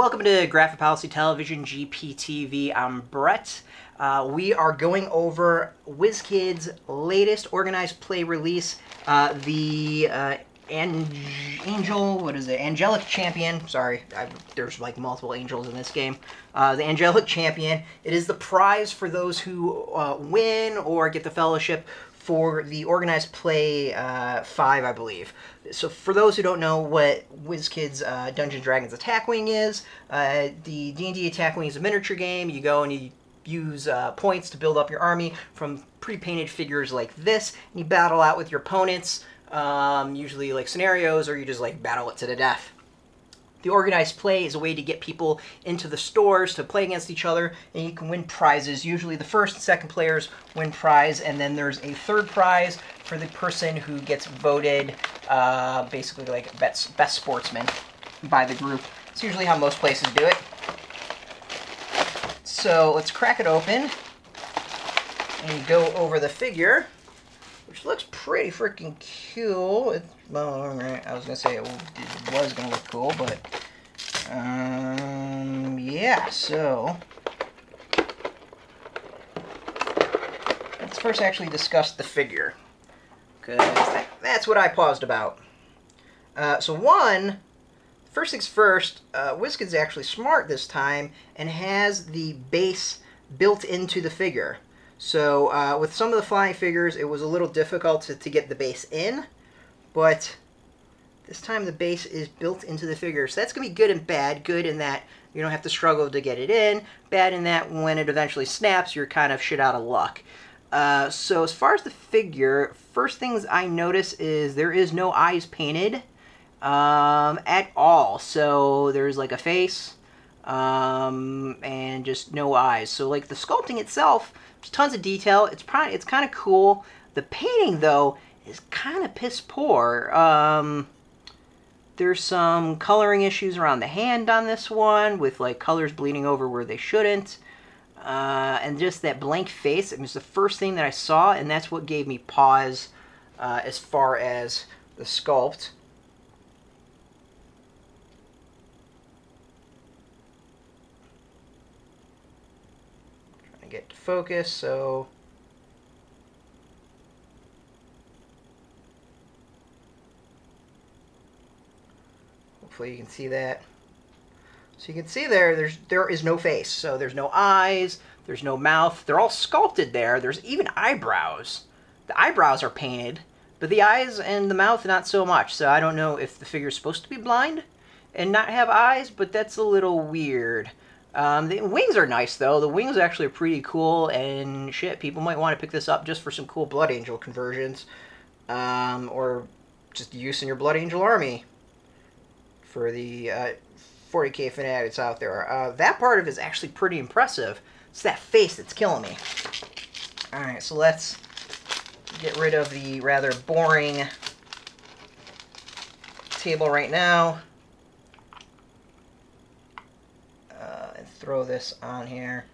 Welcome to Graphic Policy Television, GPTV. I'm Brett. We are going over WizKids' latest organized play release, the Angelic Champion. Sorry, there's like multiple angels in this game. The Angelic Champion. It is the prize for those who win or get the fellowship for the organized play 5, I believe. So for those who don't know what WizKids Dungeons & Dragons Attack Wing is, the D&D Attack Wing is a miniature game. You go and you use points to build up your army from pre-painted figures like this, and you battle out with your opponents, usually like scenarios, or you just like battle it to the death. The organized play is a way to get people into the stores to play against each other, and you can win prizes. Usually the first and second players win prize, and then there's a third prize for the person who gets voted basically like best sportsman by the group. It's usually how most places do it. So let's crack it open and go over the figure, which looks pretty freaking cool. Well, I was going to say it was going to look cool, but yeah, so let's first actually discuss the figure, because that's what I paused about. First things first, WizKids is actually smart this time and has the base built into the figure. So with some of the flying figures, it was a little difficult to get the base in, but this time the base is built into the figure. So that's going to be good and bad. Good in that you don't have to struggle to get it in. Bad in that when it eventually snaps, you're kind of shit out of luck. So as far as the figure, first things I notice is there is no eyes painted at all. So there's like a face and just no eyes. So like the sculpting itself, there's tons of detail. It's kind of cool. The painting though is kind of piss poor. There's some coloring issues around the hand on this one, with like colors bleeding over where they shouldn't. And just that blank face, it was the first thing that I saw, and that's what gave me pause as far as the sculpt. Trying to get to focus, so hopefully you can see that. So you can see there is no face. So there's no eyes, there's no mouth. They're all sculpted there. There's even eyebrows. The eyebrows are painted, but the eyes and the mouth not so much. So I don't know if the figure's supposed to be blind and not have eyes, but that's a little weird. The wings are nice though. The wings actually are pretty cool, and shit, people might want to pick this up just for some cool Blood Angel conversions, or just use in your Blood Angel army for the 40k fanatics out there. That part of it is actually pretty impressive. It's that face that's killing me. Alright, so let's get rid of the rather boring table right now. And throw this on here.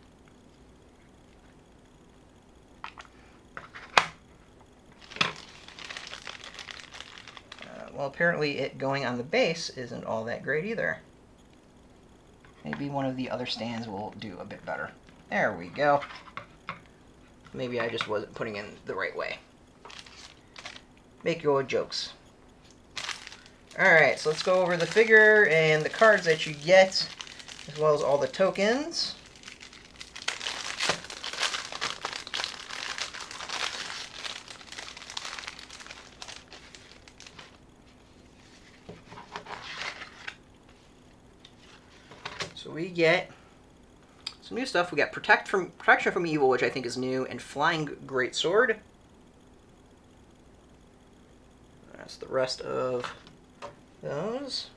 Well, apparently it going on the base isn't all that great either. Maybe one of the other stands will do a bit better. There we go. Maybe I just wasn't putting in the right way. Make your jokes. Alright, so let's go over the figure and the cards that you get, as well as all the tokens. So we get some new stuff. We got Protection from Evil, which I think is new, and Flying Greatsword. That's the rest of those.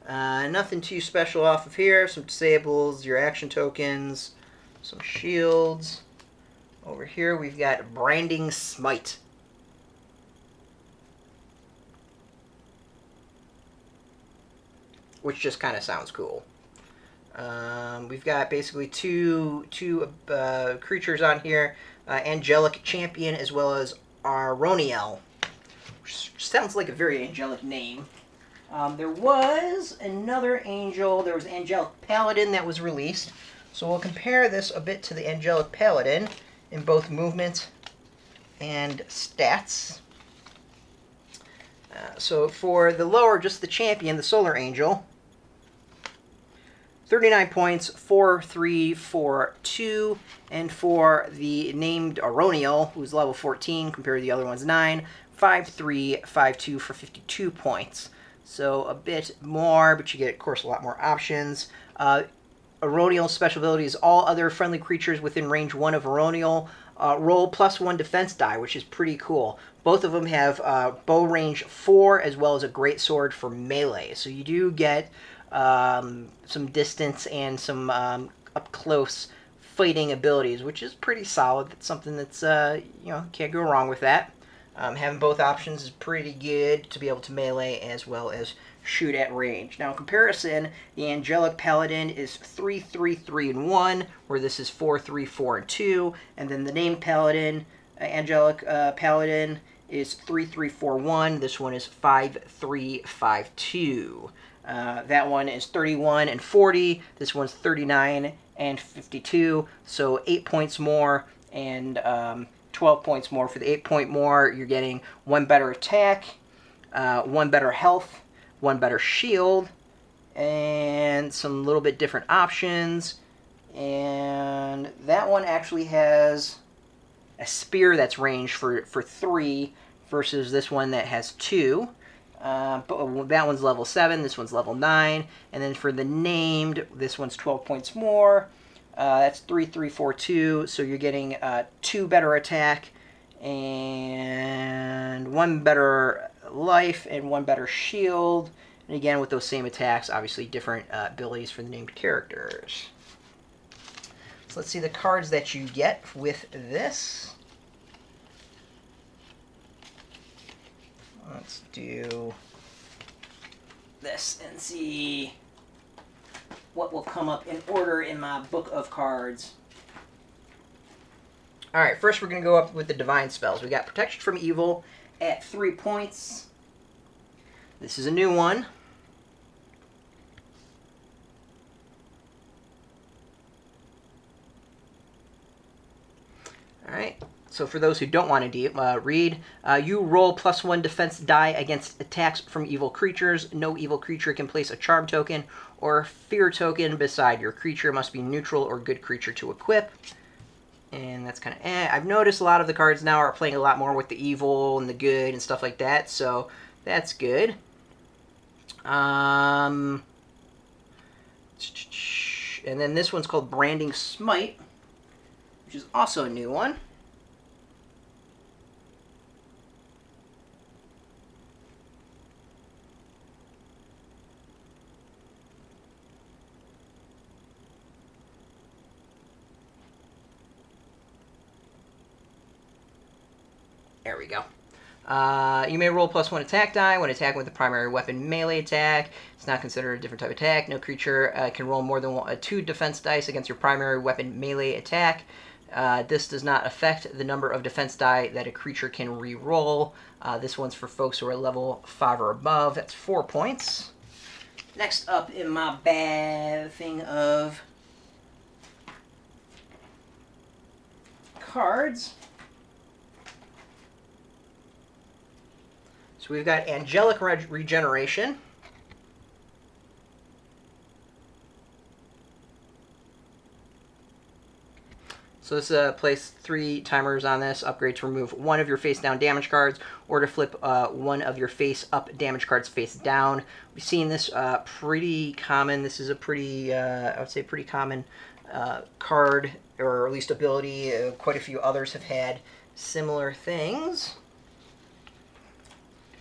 Nothing too special off of here. Some disables, your action tokens, some shields. Over here we've got Branding Smite. Which just kind of sounds cool. We've got basically two creatures on here, Angelic Champion as well as Auroniel, which sounds like a very angelic name. There was another angel. There was Angelic Paladin that was released. So we'll compare this a bit to the Angelic Paladin in both movement and stats. So for the lower, just the champion, the Solar Angel, 39 points, 4-3-4-2, and for the named Auroniel, who's level 14, compared to the other one's 9, 5-3-5-2 for 52 points. So a bit more, but you get, of course, a lot more options. Auroniel's special ability is all other friendly creatures within range 1 of Auroniel roll +1 defense die, which is pretty cool. Both of them have bow range 4 as well as a great sword for melee. So you do get some distance and some up-close fighting abilities, which is pretty solid. That's something that's, you know, can't go wrong with that. Having both options is pretty good to be able to melee as well as shoot at range. Now, in comparison, the Angelic Paladin is 3-3-3-1, where this is 4-3-4-2, and then the named Paladin, Angelic Paladin, is 3-3-4-1. This one is 5-3-5-2. That one is 31 and 40. This one's 39 and 52. So 8 points more and 12 points more. For the 8-point more, you're getting 1 better attack, 1 better health, 1 better shield, and some little bit different options. And that one actually has a spear that's ranged for 3 versus this one that has 2. But that one's level 7, this one's level 9. And then for the named, this one's 12 points more. That's 3-3-4-2, so you're getting 2 better attack and 1 better life and 1 better shield. And again, with those same attacks, obviously different abilities for the named characters. So let's see the cards that you get with this. Let's do this and see what will come up in order in my book of cards. Alright, first we're going to go up with the Divine Spells. We got Protection from Evil at 3 points. This is a new one. Alright, so for those who don't want to read, you roll +1 defense die against attacks from evil creatures. No evil creature can place a charm token or fear token beside your creature. Must be neutral or good creature to equip. And that's kind of I've noticed a lot of the cards now are playing a lot more with the evil and the good and stuff like that, so that's good. And then this one's called Branding Smite, which is also a new one. There we go. You may roll +1 attack die when attacking with a primary weapon melee attack. It's not considered a different type of attack. No creature can roll more than 2 defense dice against your primary weapon melee attack. This does not affect the number of defense die that a creature can re-roll. This one's for folks who are level 5 or above. That's 4 points. Next up in my bad thing of cards. So we've got Angelic Regeneration. So this place 3 timers on this. Upgrade to remove 1 of your face-down damage cards, or to flip 1 of your face-up damage cards face down. We've seen this pretty common. This is a pretty, I would say, pretty common card, or at least ability. Quite a few others have had similar things.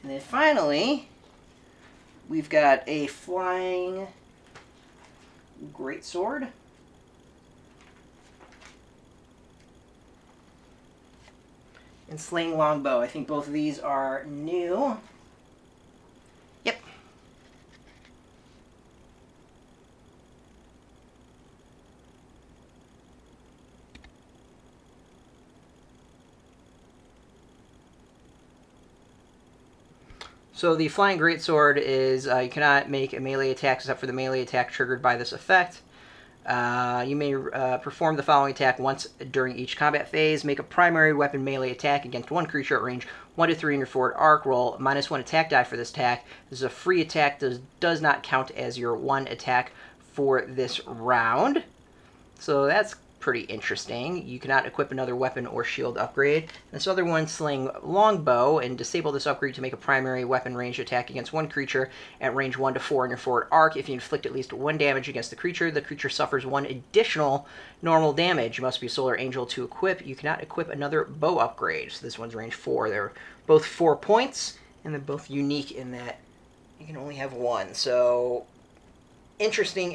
And then finally, we've got a Flying Greatsword. And Slaying Longbow. I think both of these are new. Yep. So the Flying Greatsword is you cannot make a melee attack except for the melee attack triggered by this effect. You may perform the following attack once during each combat phase. Make a primary weapon melee attack against one creature at range 1 to 3 in your forward arc. Roll -1 attack die for this attack. This is a free attack. Does not count as your one attack for this round. So that's pretty interesting. You cannot equip another weapon or shield upgrade. This other one, Sling Longbow, and disable this upgrade to make a primary weapon ranged attack against one creature at range 1 to 4 in your forward arc. If you inflict at least 1 damage against the creature suffers 1 additional normal damage. You must be Solar Angel to equip. You cannot equip another bow upgrade. So this one's range 4. They're both 4 points, and they're both unique in that you can only have one. So interesting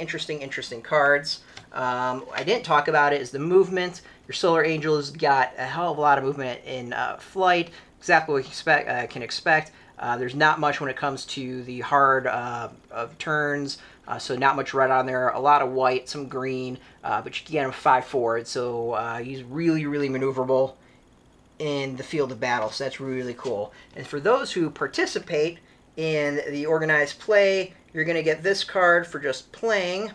cards. I didn't talk about it, is the movement. Your Solar Angel's got a hell of a lot of movement in flight, exactly what you can expect. There's not much when it comes to the hard of turns, so not much red on there, a lot of white, some green, but you can get him 5 forward, so he's really maneuverable in the field of battle, so that's really cool. And for those who participate in the organized play, you're going to get this card for just playing.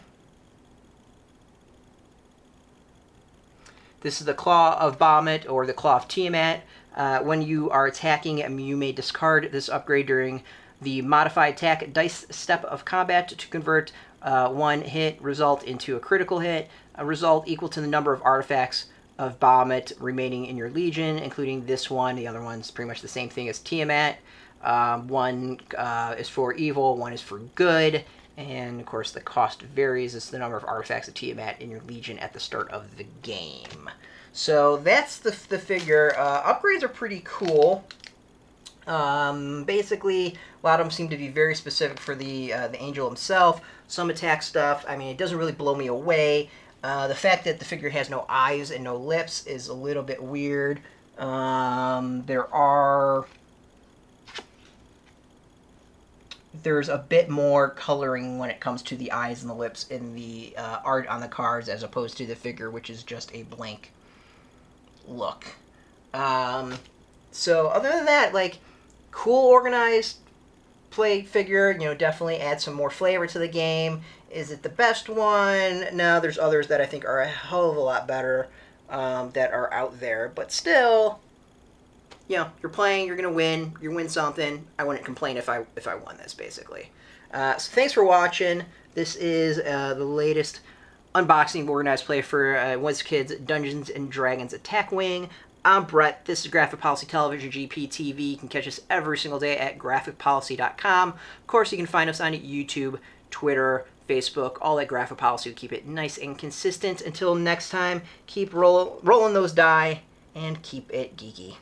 This is the Claw of Bahamut, or the Claw of Tiamat. When you are attacking, you may discard this upgrade during the modified attack dice step of combat to convert one hit result into a critical hit, a result equal to the number of artifacts of Bahamut remaining in your legion, including this one. The other one's pretty much the same thing as Tiamat. One is for evil, one is for good. And, of course, the cost varies. It's the number of artifacts of Tiamat in your legion at the start of the game. So that's the figure. Upgrades are pretty cool. Basically, a lot of them seem to be very specific for the angel himself. Some attack stuff, I mean, it doesn't really blow me away. The fact that the figure has no eyes and no lips is a little bit weird. There's a bit more coloring when it comes to the eyes and the lips in the art on the cards as opposed to the figure, which is just a blank look. So other than that, like, cool organized play figure, you know, definitely add some more flavor to the game. Is it the best one? No, there's others that I think are a hell of a lot better that are out there, but still, you know, you're playing, you're gonna win, you win something. I wouldn't complain if I won this, basically. So thanks for watching. This is the latest unboxing of organized play for WizKids Dungeons and Dragons Attack Wing. I'm Brett. This is Graphic Policy Television, GPTV. You can catch us every single day at graphicpolicy.com. Of course, you can find us on YouTube, Twitter, Facebook, all that Graphic Policy to keep it nice and consistent. Until next time, keep rolling those die and keep it geeky.